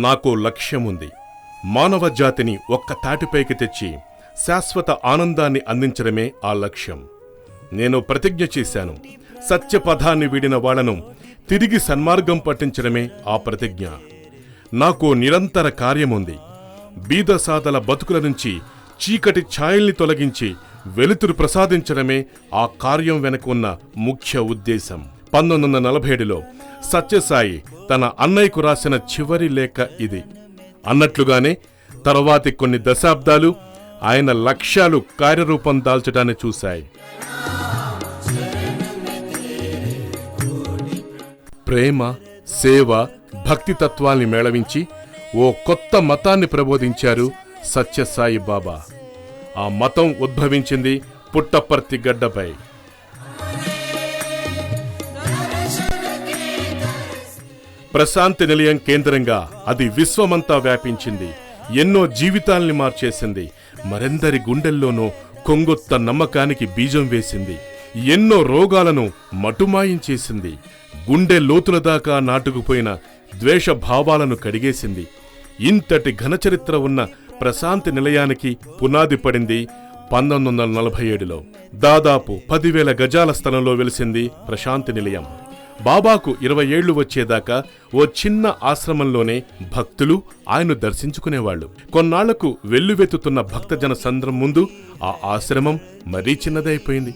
నాకో లక్ష్యముంది. మానవ జాతిని ఒక్క తాటిపైకి తెచ్చి శాశ్వత ఆనందాన్ని అందించడమే ఆ లక్ష్యం. నేను ప్రతిజ్ఞ చేశాను. సత్యపథాన్ని వీడిన వాళ్లను తిరిగి సన్మార్గం పట్టించడమే ఆ ప్రతిజ్ఞ. నాకో నిరంతర కార్యముంది. బీదసాదల బతుకుల నుంచి చీకటి ఛాయల్ని తొలగించి వెలుతురు ప్రసాదించడమే ఆ కార్యం వెనక ఉన్న ముఖ్య ఉద్దేశం. 1947లో సత్యసాయి తన అన్నయ్యకు రాసిన చివరి లేఖ ఇది. అన్నట్లుగానే తరువాతి కొన్ని దశాబ్దాలు ఆయన లక్ష్యాలు కార్యరూపం దాల్చడాన్ని చూశాయి. ప్రేమ, సేవ, భక్తి తత్వాల్ని మేళవించి ఓ కొత్త మతాన్ని ప్రబోధించారు సత్యసాయి బాబా. ఆ మతం ఉద్భవించింది పుట్టపర్తి గడ్డపై. ప్రశాంతి నిలయం కేంద్రంగా అది విశ్వమంతా వ్యాపించింది. ఎన్నో జీవితాల్ని మార్చేసింది. మరెందరి గుండెల్లోనూ కొంగొత్త నమ్మకానికి బీజం వేసింది. ఎన్నో రోగాలను మటుమాయించేసింది. గుండె లోతుల దాకా నాటుకుపోయిన ద్వేషభావాలను కడిగేసింది. ఇంతటి ఘనచరిత్ర ఉన్న ప్రశాంతి నిలయానికి పునాది పడింది 1947లో. దాదాపు 10,000 గజాల స్థలంలో వెలిసింది ప్రశాంతి నిలయం. బాబాకు 20 ఏళ్లు వచ్చేదాకా ఓ చిన్న ఆశ్రమంలోనే భక్తులు ఆయన్ను దర్శించుకునేవాళ్లు. కొన్నాళ్లకు వెల్లువెత్తుతున్న భక్తజన సంద్రం ముందు ఆ ఆశ్రమం మరీ చిన్నదైపోయింది.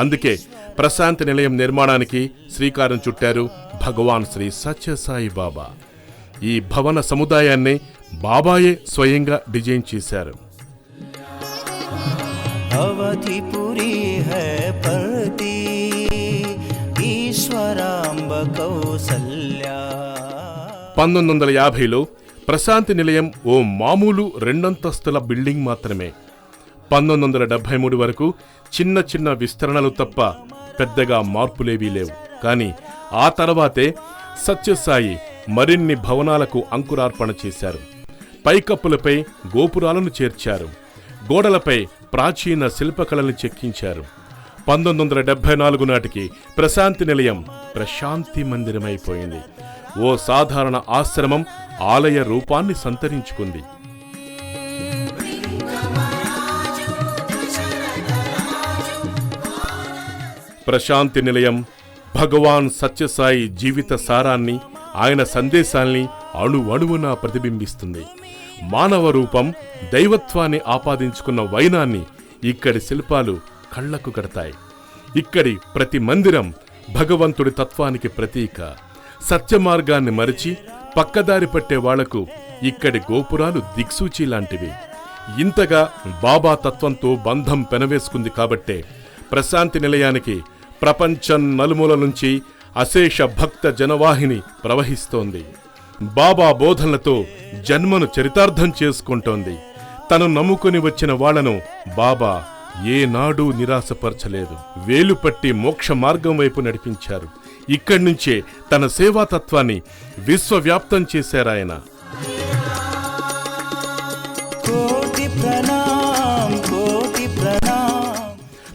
అందుకే ప్రశాంతి నిలయం నిర్మాణానికి శ్రీకారం చుట్టారు భగవాన్ శ్రీ సత్యసాయి బాబా. ఈ భవన సముదాయాన్ని బాబాయే స్వయంగా డిజైన్ చేశారు. అవధిపురి హై పర్తి ఈశ్వరాంబ కౌసల్య. 1950లో ప్రశాంతి నిలయం ఓ మామూలు 2 అంతస్తుల బిల్డింగ్ మాత్రమే. 1973 వరకు చిన్న చిన్న విస్తరణలు తప్ప పెద్దగా మార్పులేవీ లేవు. కానీ ఆ తర్వాతే సత్యసాయి మరిన్ని భవనాలకు అంకురార్పణ చేశారు. పైకప్పులపై గోపురాలను చేర్చారు. గోడలపై ప్రాచీన శిల్పకళల్ని చెక్కించారు. 1974 నాటికి ప్రశాంతి నిలయం ప్రశాంతి మందిరమైపోయింది. ఓ సాధారణ ఆశ్రమం ఆలయ రూపాన్ని సంతరించుకుంది. ప్రశాంతి నిలయం భగవాన్ సత్యసాయి జీవిత సారాన్ని, ఆయన సందేశాల్ని అణువణువునా ప్రతిబింబిస్తుంది. మానవ రూపం, దైవత్వాన్ని ఆపాదించుకున్న వైనాన్ని ఇక్కడి శిల్పాలు కళ్లకు కడతాయి. ఇక్కడి ప్రతి మందిరం భగవంతుడి తత్వానికి ప్రతీక. సత్యమార్గాన్ని మరిచి పక్కదారి పట్టే వాళ్లకు ఇక్కడి గోపురాలు దిక్సూచి లాంటివి. ఇంతగా బాబా తత్వంతో బంధం పెనవేసుకుంది కాబట్టే ప్రశాంతి నిలయానికి ప్రపంచం నలుమూల నుంచి అశేష భక్త జనవాహిని ప్రవహిస్తోంది. బాబా బోధనలతో జన్మను చరితార్థం చేసుకుంటోంది. తను నమ్ముకుని వచ్చిన వాళ్లను బాబా ఏనాడూ నిరాశపరచలేదు. వేలుపట్టి మోక్ష మార్గం వైపు నడిపించారు. ఇక్కడ్నుంచే తన సేవాతత్వాన్ని విశ్వవ్యాప్తం చేశారాయన.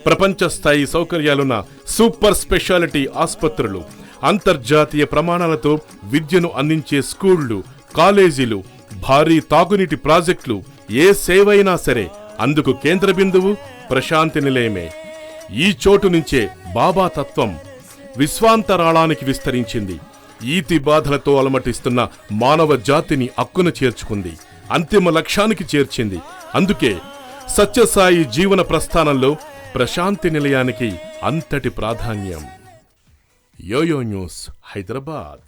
ప్రపంచ స్థాయి సౌకర్యాలున్న సూపర్ స్పెషాలిటీ ఆస్పత్రులు, అంతర్జాతీయ ప్రమాణాలతో విద్యను అందించే స్కూళ్లు, కాలేజీలు, భారీ తాగునీటి ప్రాజెక్టులు, ఏ సేవైనా సరే అందుకు కేంద్ర బిందువు ప్రశాంతి నిలయమే. ఈ చోటు నుంచే బాబా తత్వం విశ్వాంతరాళానికి విస్తరించింది. ఈతి బాధలతో అలమటిస్తున్న మానవ జాతిని అక్కున చేర్చుకుంది. అంతిమ లక్ష్యానికి చేర్చింది. అందుకే సత్యసాయి జీవన ప్రస్థానంలో ప్రశాంతి నిలయానికి అంతటి ప్రాధాన్యం. YoYo news, Hyderabad.